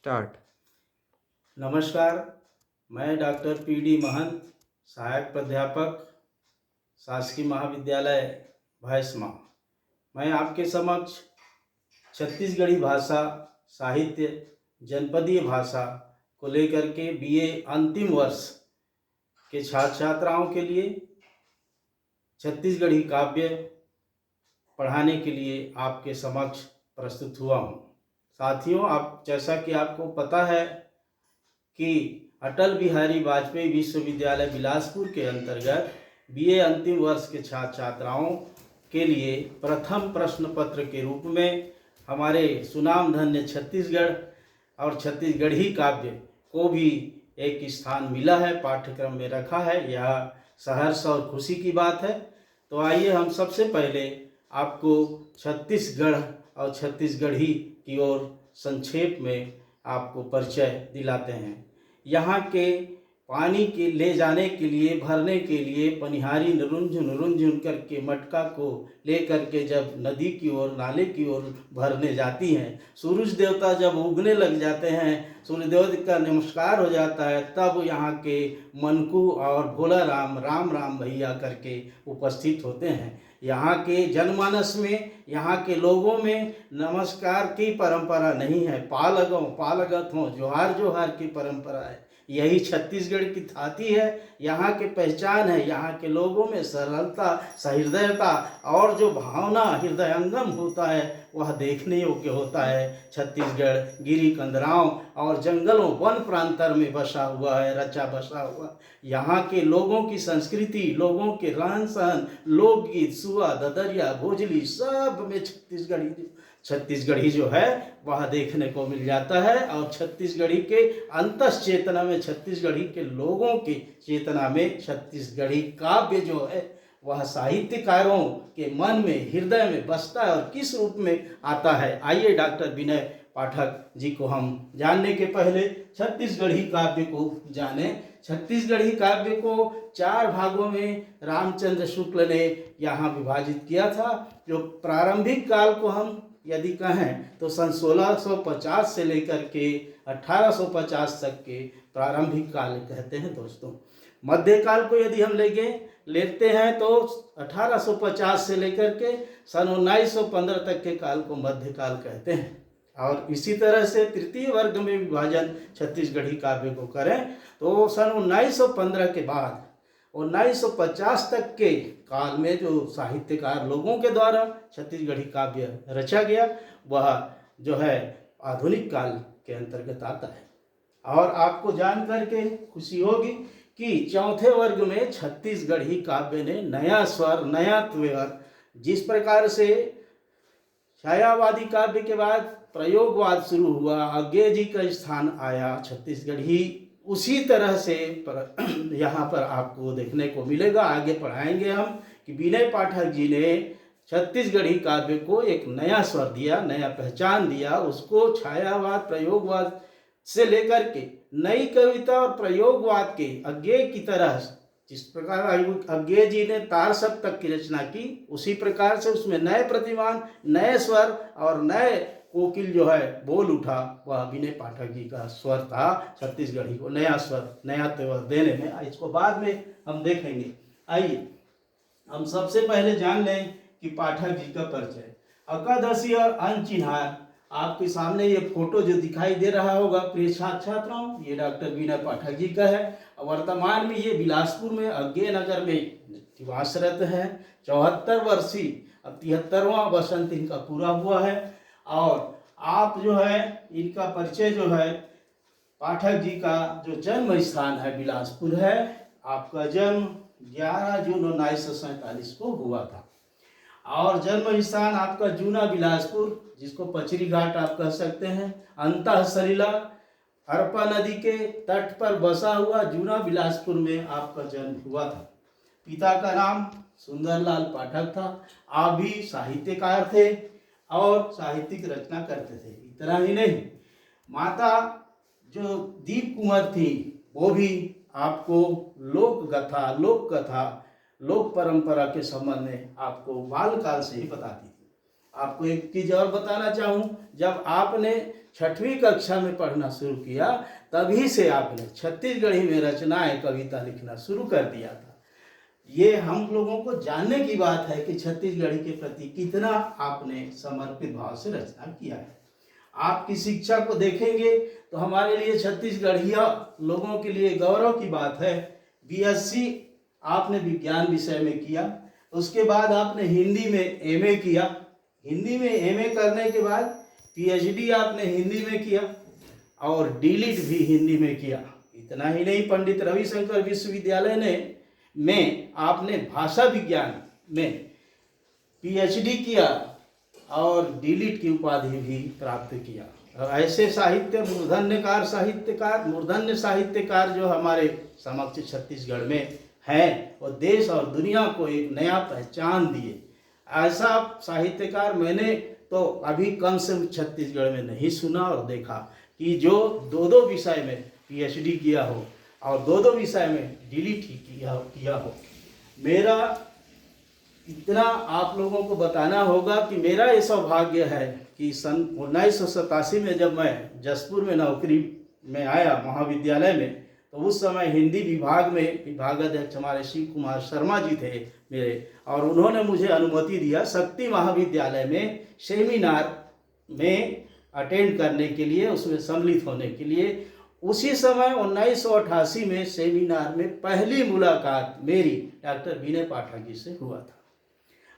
Start. नमस्कार, मैं doctor PD. महंत, सहायक प्राध्यापक, शासकीय महाविद्यालय भैंसमा। मैं आपके समक्ष छत्तीसगढ़ी भाषा, साहित्य, जनपदीय भाषा को लेकर के बीए अंतिम वर्ष के छात्र छात्राओं के लिए छत्तीसगढ़ी काव्य पढ़ाने के लिए आपके समक्ष प्रस्तुत हुआ हूँ। साथियों, आप जैसा कि आपको पता है कि अटल बिहारी वाजपेयी विश्वविद्यालय बिलासपुर के अंतर्गत बीए अंतिम वर्ष के छात्र छात्राओं के लिए प्रथम प्रश्न पत्र के रूप में हमारे सुनामधन्य छत्तीसगढ़ और छत्तीसगढ़ी काव्य को भी एक स्थान मिला है, पाठ्यक्रम में रखा है। यह सहर्ष और खुशी की बात है। तो आइए हम सबसे पहले आपको छत्तीसगढ़ और छत्तीसगढ़ी की ओर संक्षेप में आपको परिचय दिलाते हैं। यहाँ के पानी के ले जाने के लिए, भरने के लिए पनिहारी रुंझुन करके मटका को ले करके जब नदी की ओर, नाले की ओर भरने जाती हैं, सूरज देवता जब उगने लग जाते हैं, सूर्य देवता का नमस्कार हो जाता है, तब यहाँ के मनकू और भोला राम राम राम भैया करके उपस्थित होते हैं। यहाँ के जनमानस में, यहाँ के लोगों में नमस्कार की परंपरा नहीं है, पालगों पालगत हों, जोहार जोहार की परंपरा है। यही छत्तीसगढ़ की थाती है, यहाँ के पहचान है। यहाँ के लोगों में सरलता, सहृदयता और जो भावना हृदयंगम होता है वह देखने योग्य होता है। छत्तीसगढ़ गिरी कंदराओं और जंगलों, वन प्रांतर में बसा हुआ है, रचा बसा हुआ। यहाँ के लोगों की संस्कृति, लोगों के रहन सहन, लोकगीत, सुआ, ददरिया, भोजली, सब में छत्तीसगढ़ी जो है वह देखने को मिल जाता है। और छत्तीसगढ़ी के अंतस चेतना में, छत्तीसगढ़ी के लोगों के चेतना में छत्तीसगढ़ी काव्य जो है वह साहित्यकारों के मन में, हृदय में बसता है और किस रूप में आता है। आइए डॉक्टर विनय पाठक जी को हम जानने के पहले छत्तीसगढ़ी काव्य को जाने। छत्तीसगढ़ी काव्य को 4 भागों में रामचंद्र शुक्ल ने यहाँ विभाजित किया था। जो प्रारंभिक काल को हम यदि कहें तो सन 1650 से लेकर के 1850 तक के प्रारंभिक काल कहते हैं दोस्तों। मध्यकाल को यदि हम लेते हैं तो 1850 से लेकर के सन 1915 तक के काल को मध्यकाल कहते हैं। और इसी तरह से तृतीय वर्ग में विभाजन छत्तीसगढ़ी काव्य को करें तो सन 1915 के बाद 1950 तक के काल में जो साहित्यकार लोगों के द्वारा छत्तीसगढ़ी काव्य रचा गया वह जो है आधुनिक काल के अंतर्गत आता है। और आपको जान करके खुशी होगी कि चौथे वर्ग में छत्तीसगढ़ी काव्य ने नया स्वर, नया त्वर, जिस प्रकार से छायावादी काव्य के बाद प्रयोगवाद शुरू हुआ, अज्ञेय जी का स्थान आया, छत्तीसगढ़ी उसी तरह से यहाँ पर आपको देखने को मिलेगा। आगे पढ़ाएंगे हम कि विनय पाठक जी ने छत्तीसगढ़ी काव्य को एक नया स्वर दिया, नया पहचान दिया। उसको छायावाद, प्रयोगवाद से लेकर के नई कविता और प्रयोगवाद के अज्ञेय की तरह, जिस प्रकार अज्ञेय जी ने तार सप्तक की रचना की, उसी प्रकार से उसमें नए प्रतिमान, नए स्वर और नए कोकिल जो है बोल उठा, वह विनय पाठक जी का स्वर था। छत्तीसगढ़ी को नया स्वर, नया तेवर देने में, इसको बाद में हम देखेंगे। आइए हम सबसे पहले जान लें कि पाठक जी का परिचय। अकादशी और अनचिन्हार, आपके सामने ये फोटो जो दिखाई दे रहा होगा प्रिय छात्र छात्राओं, ये डॉक्टर विनय पाठक जी का है। वर्तमान में ये बिलासपुर में अज्ञेय नगर में निवासरत है। 74 वर्षीय, अब 73वां वसंत इनका पूरा हुआ है। और आप जो है इनका परिचय जो है, पाठक जी का जो जन्म स्थान है बिलासपुर है। आपका जन्म 11 जून 1947 को हुआ था। और जन्म स्थान आपका जूना बिलासपुर, जिसको पचरी घाट आप कह सकते हैं, अंतः सलिला हरप्पा नदी के तट पर बसा हुआ जूना बिलासपुर में आपका जन्म हुआ था। पिता का नाम सुंदरलाल पाठक था। आप भी साहित्यकार थे और साहित्यिक रचना करते थे। इतना ही नहीं, माता जो दीप कुंवर थी वो भी आपको लोक गाथा, लोक कथा, लोक परंपरा के संबंध में आपको बाल काल से ही बताती थी। आपको एक चीज और बताना चाहूँ, जब आपने 6वीं कक्षा में पढ़ना शुरू किया तभी से आपने छत्तीसगढ़ी में रचनाएं कविता लिखना शुरू कर दिया था। ये हम लोगों को जानने की बात है कि छत्तीसगढ़ी के प्रति कितना आपने समर्पित भाव से रचना किया है। आपकी शिक्षा को देखेंगे तो हमारे लिए छत्तीसगढ़िया लोगों के लिए गौरव की बात है। बीएससी आपने विज्ञान विषय में किया, उसके बाद आपने हिंदी में एमए किया, हिंदी में एमए करने के बाद पीएचडी आपने हिंदी में किया और डीलिट भी हिंदी में किया। इतना ही नहीं, पंडित रविशंकर विश्वविद्यालय में आपने भाषा विज्ञान में पीएचडी किया और डीलिट की उपाधि भी प्राप्त किया। ऐसे मूर्धन्य साहित्यकार जो हमारे समक्ष छत्तीसगढ़ में हैं और देश और दुनिया को एक नया पहचान दिए। ऐसा साहित्यकार मैंने तो अभी कम से छत्तीसगढ़ में नहीं सुना और देखा कि जो दो विषय में पीएचडी किया हो और दो विषय में डीलिट ही किया हो। मेरा इतना आप लोगों को बताना होगा कि मेरा ये सौभाग्य है कि सन 1987 में जब मैं जसपुर में नौकरी में आया महाविद्यालय में, तो उस समय हिंदी विभाग में विभागाध्यक्ष हमारे शिव कुमार शर्मा जी थे मेरे, और उन्होंने मुझे अनुमति दिया शक्ति महाविद्यालय में सेमिनार में अटेंड करने के लिए, उसमें सम्मिलित होने के लिए। उसी समय 1988 में सेमिनार में पहली मुलाकात मेरी डॉक्टर विनय पाठक जी से हुआ था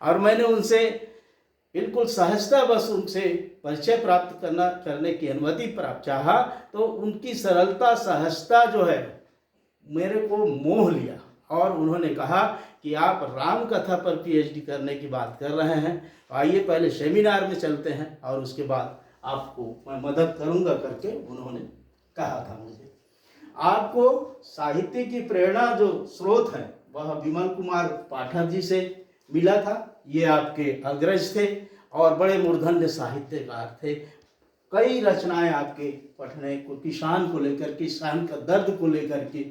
और मैंने उनसे बिल्कुल सहजता बस उनसे परिचय प्राप्त करने की अनुमति प्राप्त चाहा, तो उनकी सरलता सहजता जो है मेरे को मोह लिया और उन्होंने कहा कि आप राम कथा पर पीएचडी करने की बात कर रहे हैं, आइए पहले सेमिनार में चलते हैं और उसके बाद आपको मैं मदद करूंगा करके उन्होंने कहा था मुझे। आपको साहित्य की प्रेरणा जो स्रोत है वह विमल कुमार पाठक जी से मिला था। ये आपके अग्रज थे और बड़े मूर्धन्य साहित्यकार थे। कई रचनाएं आपके पढ़ने को किसान को लेकर, किसान का दर्द को लेकर के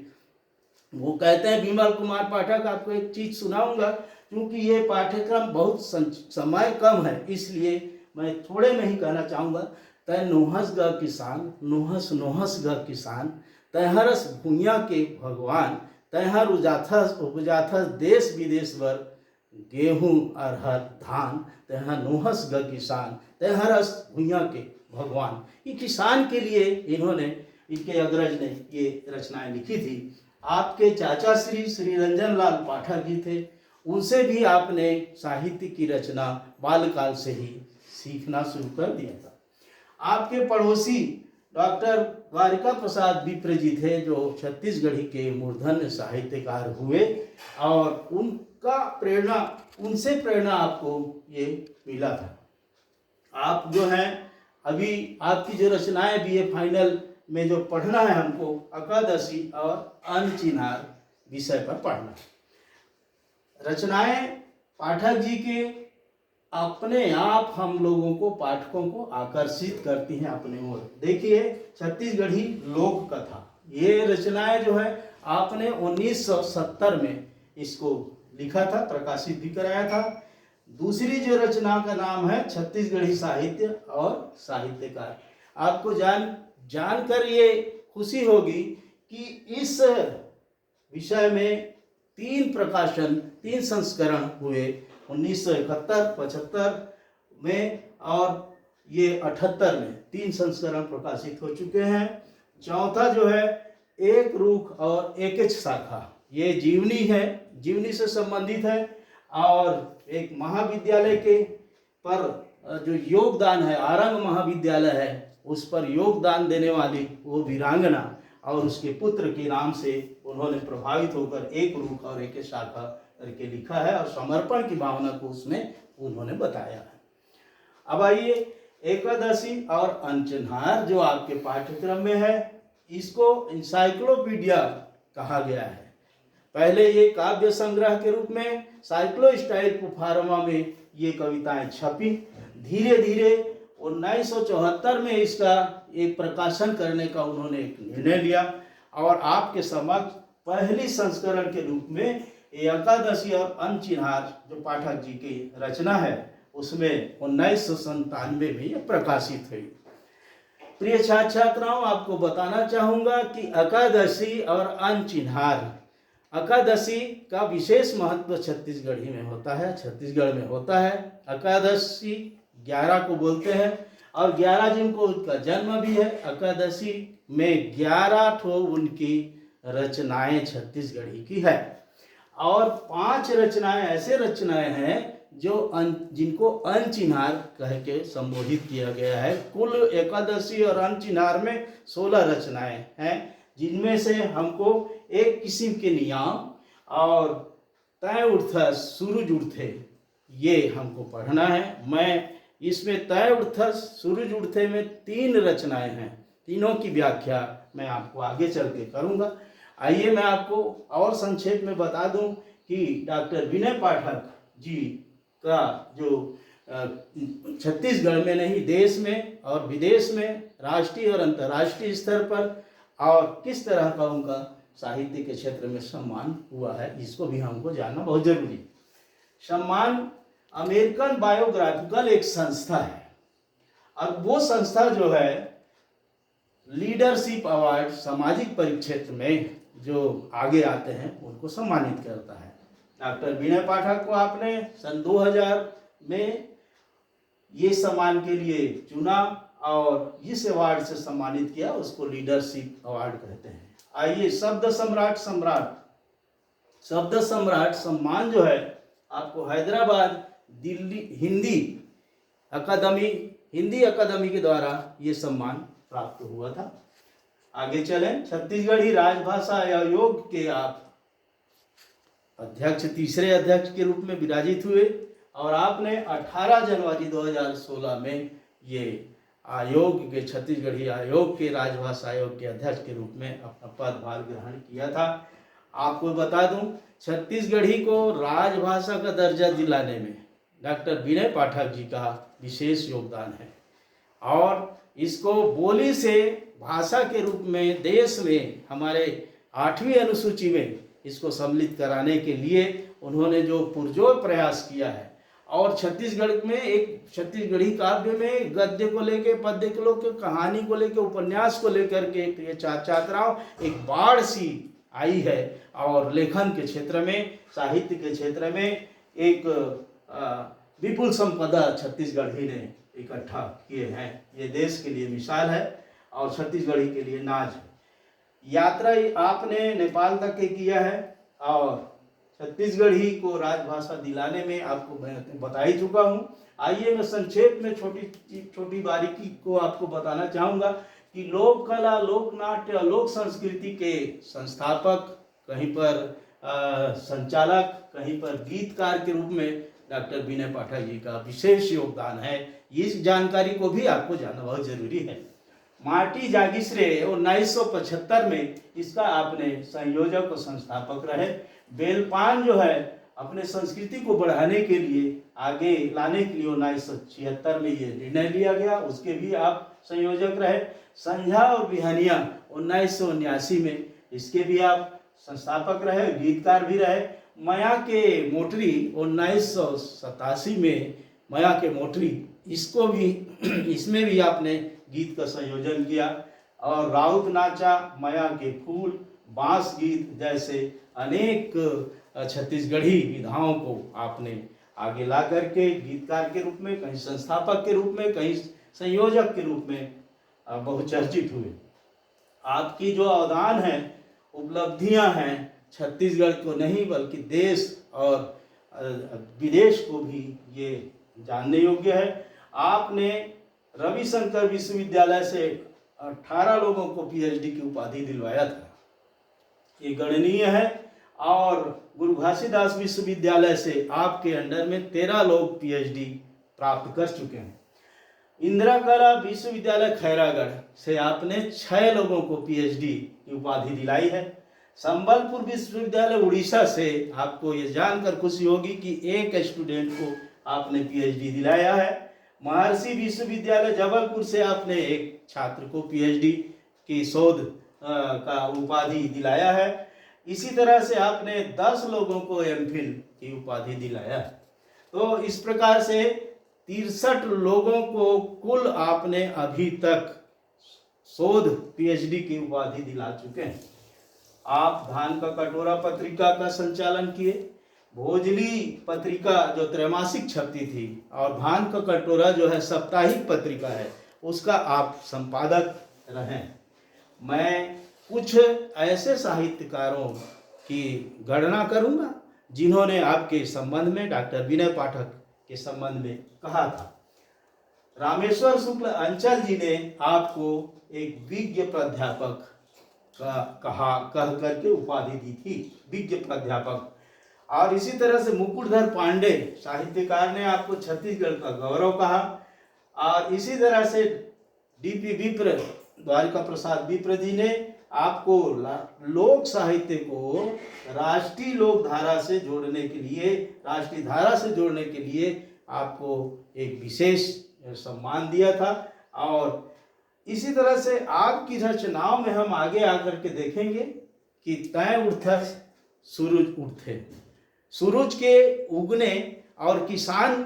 वो कहते हैं। विमल कुमार पाठक, आपको एक चीज सुनाऊंगा क्योंकि ये पाठ्यक्रम बहुत समय कम है, इसलिए मैं थोड़े में ही कहना चाहूँगा। तय नोहस ग किसान, नोहस नोहस ग किसान, तैहरस भूइया के भगवान, तैहर उपजाथस देश विदेश वर, गेहूँ अरहर धान, तैहर नोहस ग किसान, तैहरस भूइया के भगवान। ये किसान के लिए इन्होंने, इनके अग्रज ने ये रचनाएं लिखी थी। आपके चाचा श्री रंजन लाल पाठक जी थे, उनसे भी आपने साहित्य की रचना बालकाल से ही सीखना शुरू कर दिया था। आपके पड़ोसी डॉक्टर द्वारिका प्रसाद विप्र जी थे जो छत्तीसगढ़ी के मूर्धन्य साहित्यकार हुए और उनसे प्रेरणा आपको ये मिला था। आप जो हैं अभी आपकी जो रचनाएं बीए फाइनल में जो पढ़ना है हमको, एकादशी और अनचिन्हार विषय पर पढ़ना है। रचनाएं पाठक जी के अपने आप हम लोगों को, पाठकों को आकर्षित करती हैं अपने ओर। देखिए, छत्तीसगढ़ी लोक कथा, ये रचनाएं जो है आपने 1970 में इसको लिखा था, प्रकाशित भी कराया था। दूसरी जो रचना का नाम है छत्तीसगढ़ी साहित्य और साहित्यकार। आपको जानकर ये खुशी होगी कि इस विषय में 3 संस्करण हुए, 1971, 75 में और ये 78 में 3 संस्करण प्रकाशित हो चुके हैं। चौथा जो है एक रुख और एक शाखा, ये जीवनी है, जीवनी से संबंधित है और एक महाविद्यालय के पर जो योगदान है, आरंग महाविद्यालय है, उस पर योगदान देने वाली वो वीरांगना और उसके पुत्र के नाम से उन्होंने प्रभावित होकर एक रुख और एक शाखा करके लिखा है और समर्पण की भावना को उसमें उन्होंने बताया है। अब आइए, एकादशी और अनचिन्हार जो आपके पाठ्यक्रम में है, इसको इंसाइक्लोपीडिया कहा गया है। पहले ये काव्य संग्रह के रूप में साइक्लोस्टाइल पुफारमा में ये कविताएं छपी। धीरे धीरे 1974 में इसका एक प्रकाशन करने का उन्होंने एक निर्णय लिया और आपके समक्ष पहली संस्करण के रूप में एकादशी और अनचिन्हार जो पाठक जी की रचना है उसमें 1997 में यह प्रकाशित हुई। प्रिय छात्र छात्राओं, आपको बताना चाहूँगा कि एकादशी और अनचिन्हार, एकादशी का विशेष महत्व छत्तीसगढ़ी में होता है, छत्तीसगढ़ में होता है। एकादशी 11 को बोलते हैं और 11 जून को उनका जन्म भी है। एकादशी में 11 ठो उनकी रचनाएं छत्तीसगढ़ी की है और 5 रचनाएं ऐसे रचनाएं हैं जो जिनको अनचिन्हार कह के संबोधित किया गया है। कुल एकादशी और अनचिन्हार में 16 रचनाएं हैं, जिनमें से हमको एक किस्म के नियम और तय उठस सूरज उठे ये हमको पढ़ना है। मैं इसमें तय उठस सूरज उठे में 3 रचनाएं हैं, तीनों की व्याख्या मैं आपको आगे चल के करूँगा। आइए मैं आपको और संक्षेप में बता दूं कि डॉक्टर विनय पाठक जी का जो छत्तीसगढ़ में नहीं देश में और विदेश में राष्ट्रीय और अंतर्राष्ट्रीय स्तर पर और किस तरह का उनका साहित्य के क्षेत्र में सम्मान हुआ है, इसको भी हमको जानना बहुत जरूरी। सम्मान अमेरिकन बायोग्राफिकल एक संस्था है और वो संस्था जो है लीडरशिप अवार्ड सामाजिक परिक्षेत्र में जो आगे आते हैं उनको सम्मानित करता है। डॉक्टर विनय पाठक को आपने सन 2000 में ये सम्मान के लिए चुना और इस अवार्ड से सम्मानित किया, उसको लीडरशिप अवार्ड कहते हैं। आइए शब्द सम्राट सम्मान जो है आपको हैदराबाद दिल्ली हिंदी अकादमी के द्वारा ये सम्मान प्राप्त हुआ था। आगे चलें। छत्तीसगढ़ी राजभाषा आयोग के आप तीसरे अध्यक्ष के रूप में विराजित हुए और आपने 18 जनवरी 2016 में ये आयोग के छत्तीसगढ़ी आयोग के राजभाषा आयोग के अध्यक्ष के रूप में अपना पदभार ग्रहण किया था। आपको बता दूं, छत्तीसगढ़ी को राजभाषा का दर्जा दिलाने में डॉक्टर विनय पाठक जी का विशेष योगदान है और इसको बोली से भाषा के रूप में देश में हमारे 8वीं अनुसूची में इसको सम्मिलित कराने के लिए उन्होंने जो पुरजोर प्रयास किया है और छत्तीसगढ़ में एक छत्तीसगढ़ी काव्य में गद्य को लेके, पद्य को लेके, कहानी को लेके, उपन्यास को लेकर के प्रिय छात्राओं एक बाढ़ सी आई है और लेखन के क्षेत्र में, साहित्य के क्षेत्र में एक विपुल संपदा छत्तीसगढ़ी ने इकट्ठा किए हैं। ये देश के लिए मिसाल है और छत्तीसगढ़ी के लिए नाज है। यात्रा आपने नेपाल तक के किया है और छत्तीसगढ़ी को राजभाषा दिलाने में आपको मैं बता ही चुका हूँ। आइए मैं संक्षेप में छोटी बारीकी को आपको बताना चाहूँगा कि लोक कला, लोक नाट्य, लोक संस्कृति के संस्थापक, कहीं पर संचालक, कहीं पर गीतकार के रूप में डॉक्टर विनय पाठक जी का विशेष योगदान है। इस जानकारी को भी आपको जानना बहुत जरूरी है। माटी जागिसरे 1975 में इसका आपने संयोजक और संस्थापक रहे। बेलपान जो है अपने संस्कृति को बढ़ाने के लिए, आगे लाने के लिए 1976 में ये निर्णय लिया गया, उसके भी आप संयोजक रहे। संझा और बिहानिया 1979 में इसके भी आप संस्थापक रहे, गीतकार भी रहे। मया के मोटरी 1987 में मया के मोटरी, इसको भी इसमें भी आपने गीत का संयोजन किया और राउत नाचा, मया के फूल, बांस गीत जैसे अनेक छत्तीसगढ़ी विधाओं को आपने आगे ला करके गीतकार के रूप में, कहीं संस्थापक के रूप में, कहीं संयोजक के रूप में बहुचर्चित हुए। आपकी जो अवदान है, उपलब्धियां हैं, छत्तीसगढ़ को नहीं बल्कि देश और विदेश को भी ये जानने योग्य है। आपने रविशंकर विश्वविद्यालय से 18 लोगों को पीएचडी की उपाधि दिलवाया था, ये गणनीय है। और गुरु घासीदास विश्वविद्यालय से आपके अंडर में 13 लोग पीएचडी प्राप्त कर चुके हैं। इंदिरा कला विश्वविद्यालय खैरागढ़ से आपने 6 लोगों को पीएचडी की उपाधि दिलाई है। संबलपुर विश्वविद्यालय उड़ीसा से आपको ये जानकर खुशी होगी कि एक स्टूडेंट को आपने पीएचडी दिलाया है। महर्षि विश्वविद्यालय जबलपुर से आपने एक छात्र को पीएचडी की शोध का उपाधि दिलाया है। इसी तरह से आपने 10 लोगों को एमफिल की उपाधि दिलाया है। तो इस प्रकार से 63 लोगों को कुल आपने अभी तक शोध पीएचडी की उपाधि दिला चुके हैं। आप धान का कटोरा पत्रिका का संचालन किए, भोजली पत्रिका जो त्रैमासिक छपती थी, और धान का कटोरा जो है साप्ताहिक पत्रिका है, उसका आप संपादक रहे। मैं कुछ ऐसे साहित्यकारों की गणना करूंगा जिन्होंने आपके संबंध में, डॉक्टर विनय पाठक के संबंध में कहा था। रामेश्वर शुक्ल अंचल जी ने आपको एक विज्ञ प्राध्यापक कह करके उपाधि दी थी, विज्ञ प्राध्यापक। और इसी तरह से मुकुटधर पांडे साहित्यकार ने आपको छत्तीसगढ़ का गौरव कहा। और इसी तरह से डीपी विप्र, द्वारिका प्रसाद विप्र जी ने आपको लोक साहित्य को राष्ट्रीय लोक धारा से जोड़ने के लिए, राष्ट्रीय धारा से जोड़ने के लिए आपको एक विशेष सम्मान दिया था। और इसी तरह से आपकी रचनाओं में हम आगे आकर के देखेंगे कि तय उठा सूरज उठे, सूरज के उगने और किसान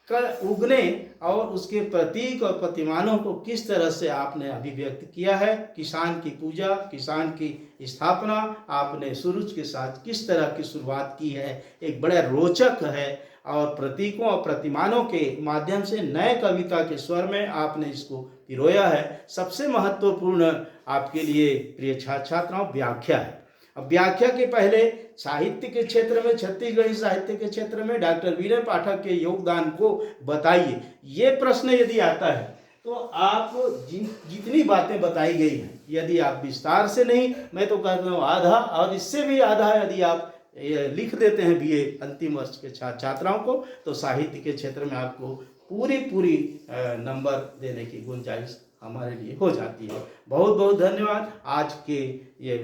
का उगने और उसके प्रतीक और प्रतिमानों को किस तरह से आपने अभिव्यक्त किया है। किसान की पूजा, किसान की स्थापना आपने सूरज के साथ किस तरह की शुरुआत की है, एक बड़ा रोचक है। और प्रतीकों और प्रतिमानों के माध्यम से नए कविता के स्वर में आपने इसको पिरोया है। सबसे महत्वपूर्ण आपके लिए प्रिय छात्र छात्राओं व्याख्या है। अब व्याख्या के पहले साहित्य के क्षेत्र में, छत्तीसगढ़ी साहित्य के क्षेत्र में डॉक्टर विनय पाठक के योगदान को बताइए। ये प्रश्न यदि आता है तो आप जितनी बातें बताई गई हैं, यदि आप विस्तार से नहीं, मैं तो कहता हूँ आधा और इससे भी आधा यदि आप लिख देते हैं बीए अंतिम वर्ष के छात्राओं को, तो साहित्य के क्षेत्र में आपको पूरी नंबर देने की गुंजाइश हमारे लिए हो जाती है। बहुत बहुत धन्यवाद। आज के ये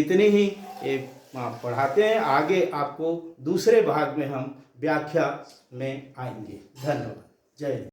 इतनी ही पढ़ाते हैं। आगे आपको दूसरे भाग में हम व्याख्या में आएंगे। धन्यवाद। जय हिंद।